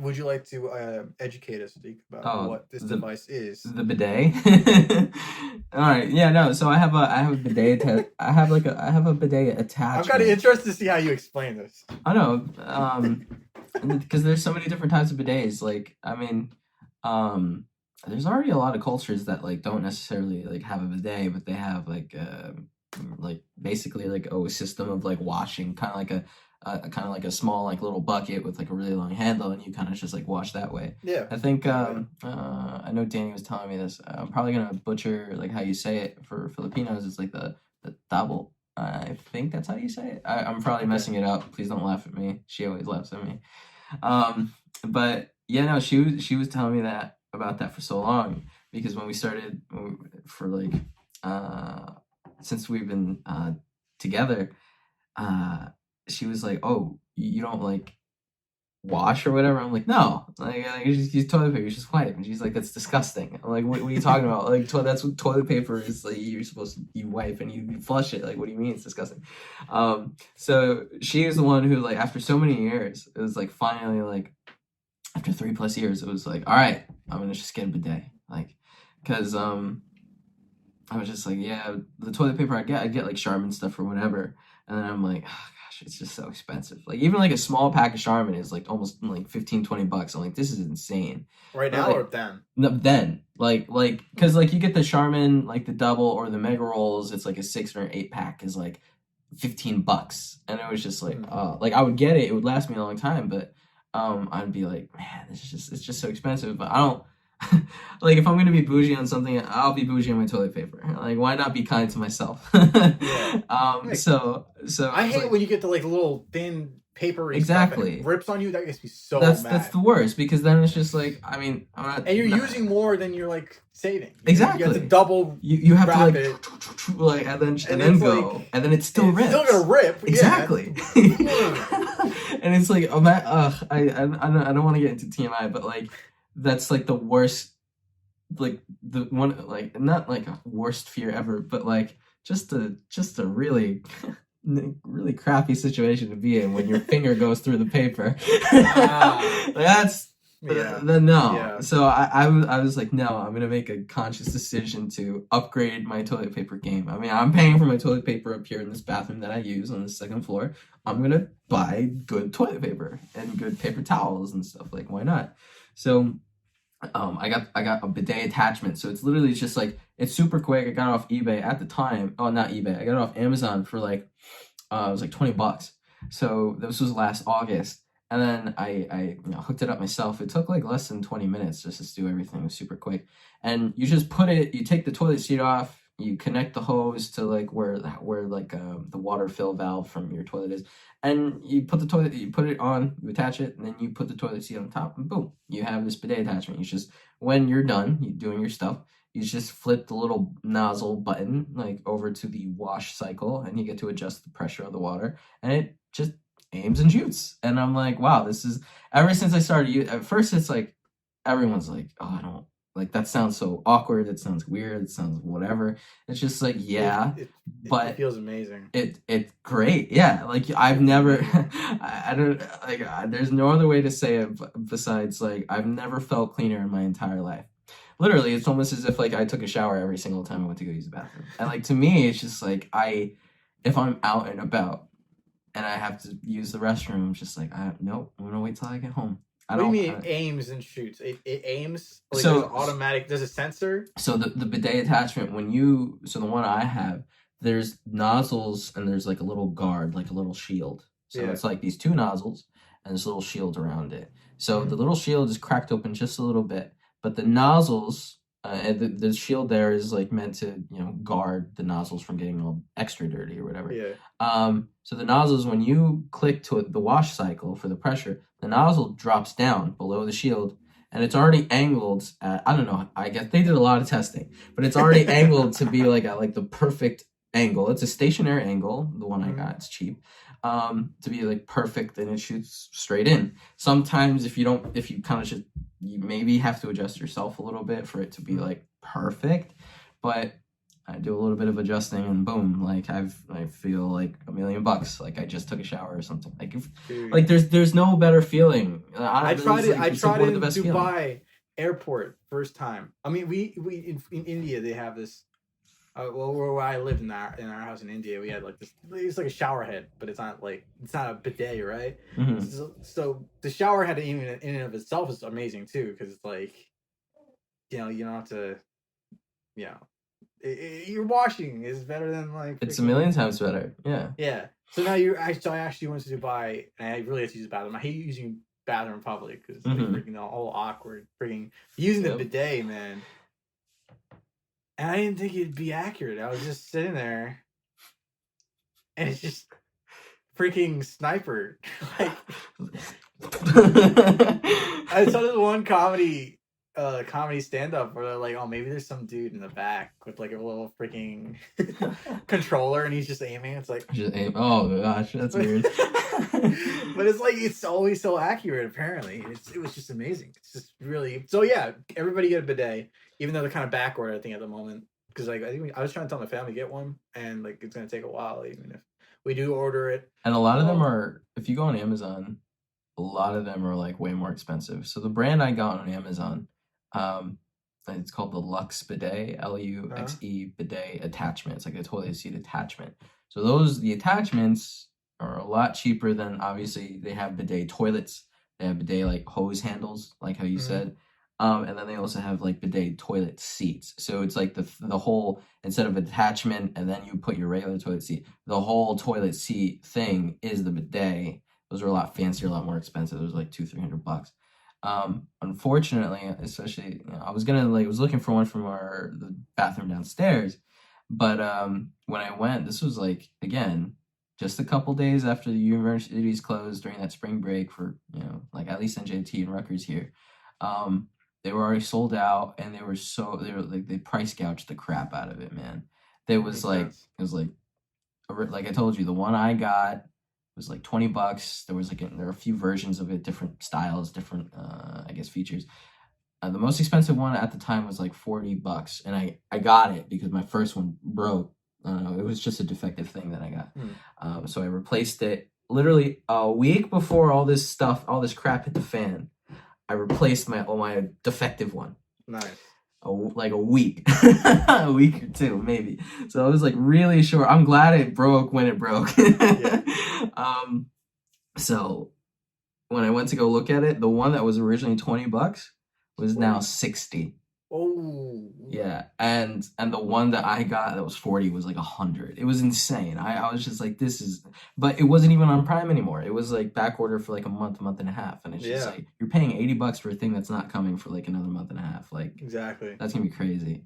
would you like to educate us, Zeke, about what this device is? The bidet. All right, yeah, no. So I have a bidet. I have a bidet attachment. I'm kind of interested to see how you explain this. I know, because there's so many different types of bidets. Like, I mean, there's already a lot of cultures that like don't necessarily like have a bidet, but they have like basically like a system of like washing, kind of like a small like little bucket with like a really long handle, and you kind of just like wash that way. Yeah. I think I know Danny was telling me this. I'm probably gonna butcher like how you say it for Filipinos. It's like the tabo. I think that's how you say it. I'm probably messing it up. Please don't laugh at me. She always laughs at me. But yeah, no, she was telling me that about that for so long, because when we started for like since we've been together, she was like, "Oh, you don't like wash or whatever?" I'm like, "No, like you just use toilet paper, you just wipe." And she's like, "That's disgusting." I'm like, what are you talking about? Like, that's what toilet paper is. Like, you're supposed to you wipe and you flush it. Like, what do you mean it's disgusting? So she is the one who, like, after so many years, it was like finally like after 3+ years, it was like, all right, I'm gonna just get a bidet, like, because I was just like, yeah, the toilet paper I get like Charmin stuff or whatever, and then I'm like, oh, gosh, it's just so expensive. Like, even like a small pack of Charmin is like almost like $15-20. I'm like, this is insane. Right now, like, or then? No, then like because like you get the Charmin like the double or the mega rolls, it's like a 6 or 8 pack is like $15, and it was just like, like I would get it, it would last me a long time, but I'd be like, man, it's just so expensive. But I don't like, if I'm gonna be bougie on something, I'll be bougie on my toilet paper. Like, why not be kind to myself? So I hate when you get the like little thin papery exactly stuff and it rips on you. That gets me so mad. That's the worst, because then it's just like, I mean, I'm not, and you're using more than you're like saving. Exactly. You have to double. You have to like and then go, like, and then it's still rips. Still gonna rip. Exactly. Yeah. And it's like, I don't want to get into TMI, but like, that's like the worst, like the one, like not like a worst fear ever, but like just a really really crappy situation to be in when your finger goes through the paper. That's no. Yeah. So I was like, no, I'm gonna make a conscious decision to upgrade my toilet paper game. I mean, I'm paying for my toilet paper up here in this bathroom that I use on the 2nd floor. I'm gonna buy good toilet paper and good paper towels and stuff. Like, why not? So I got a bidet attachment. So it's literally just like, it's super quick. I got it off eBay at the time. Oh, not eBay. I got it off Amazon for like it was like $20. So this was last August. And then I hooked it up myself. It took like less than 20 minutes just to do everything. It was super quick. And you just you take the toilet seat off, you connect the hose to like where like the water fill valve from your toilet is, and you put it on, you attach it, and then you put the toilet seat on top, and boom, you have this bidet attachment. You just, when you're done doing your stuff, you just flip the little nozzle button like over to the wash cycle, and you get to adjust the pressure of the water, and it just aims and shoots. And I'm like, wow, this is, ever since I started, at first it's like, everyone's like, oh, I don't, like, that sounds so awkward, it sounds weird, it sounds whatever. It's just like, yeah, but it feels amazing. It's great. Yeah, like, I've never I don't like, there's no other way to say it besides like, I've never felt cleaner in my entire life. Literally, it's almost as if like I took a shower every single time I went to go use the bathroom. And like, to me, it's just like, if I'm out and about and I have to use the restroom, I'm just like, nope, I'm gonna wait till I get home. What do you mean it aims and shoots? It aims? Like, so there's automatic, there's a sensor? So the bidet attachment, so the one I have, there's nozzles and there's like a little guard, like a little shield. So it's like these 2 nozzles and this little shield around it. So the little shield is cracked open just a little bit, but the nozzles, the shield there is like meant to, guard the nozzles from getting all extra dirty or whatever. Yeah. So the nozzles, when you click to the wash cycle for the pressure, the nozzle drops down below the shield, and it's already angled at, I don't know, I guess they did a lot of testing, but it's already angled to be like at like the perfect angle. It's a stationary angle, the one I got, it's cheap, to be like perfect, and it shoots straight in. Sometimes if you kind of you maybe have to adjust yourself a little bit for it to be like perfect, but I do a little bit of adjusting, and boom, like I feel like $1 million. Like I just took a shower or something. Like like there's no better feeling. I tried it. I tried it in Dubai feeling. airport first time. I mean, we in India they have this. Well, where I lived in our house in India, we had like this. It's like a shower head, but it's not a bidet, right? Mm-hmm. So the shower head in and of itself is amazing too, because it's like, you don't have to, you know. Your washing is better than like. It's a million times better. Yeah. Yeah. So now I actually went to Dubai, and I really had to use the bathroom. I hate using bathroom in public because it's like freaking all awkward. Freaking using the bidet, man. And I didn't think it'd be accurate. I was just sitting there, and it's just freaking sniper. Like I saw this one comedy stand-up where they're like, oh, maybe there's some dude in the back with like a little freaking controller and he's just aiming. It's like just aim. Oh gosh, that's weird. But it's like it's always so accurate. Apparently, it was just amazing. It's just really so. Yeah, everybody get a bidet, even though they're kind of backward. I think at the moment because like I was trying to tell my family to get one, and like it's gonna take a while, even if we do order it. And a lot of them are, if you go on Amazon, a lot of them are like way more expensive. So the brand I got on Amazon. It's called the Luxe Bidet, Luxe Bidet attachment. It's like a toilet seat attachment. So the attachments are a lot cheaper than, obviously, they have bidet toilets. They have bidet like hose handles, like how you said. And then they also have like bidet toilet seats. So it's like the whole, instead of attachment and then you put your regular toilet seat, the whole toilet seat thing is the bidet. Those are a lot fancier, a lot more expensive. Those are like $200-300. Unfortunately, especially, I was looking for one from the bathroom downstairs, but when I went, this was like, again, just a couple days after the universities closed during that spring break for, like at least NJT and Rutgers here. They were already sold out, and they price gouged the crap out of it, man. It was like I told you, the one I got was like $20. There are a few versions of it, different styles, different I guess features. The most expensive one at the time was like $40, and I got it because my first one broke. It was just a defective thing that I got. So I replaced it literally a week before all this crap hit the fan. I replaced my defective one. Nice. Like a week, a week or two, maybe. So I was like really sure. I'm glad it broke when it broke. Yeah. So when I went to go look at it, the one that was originally $20 was now $60. Oh. Yeah, and the one that I got that was $40 was like $100. It was insane. I was just like, this is, but it wasn't even on Prime anymore. It was like back order for like a month and a half, and it's just like you're paying $80 for a thing that's not coming for like another month and a half. Like exactly, that's gonna be crazy.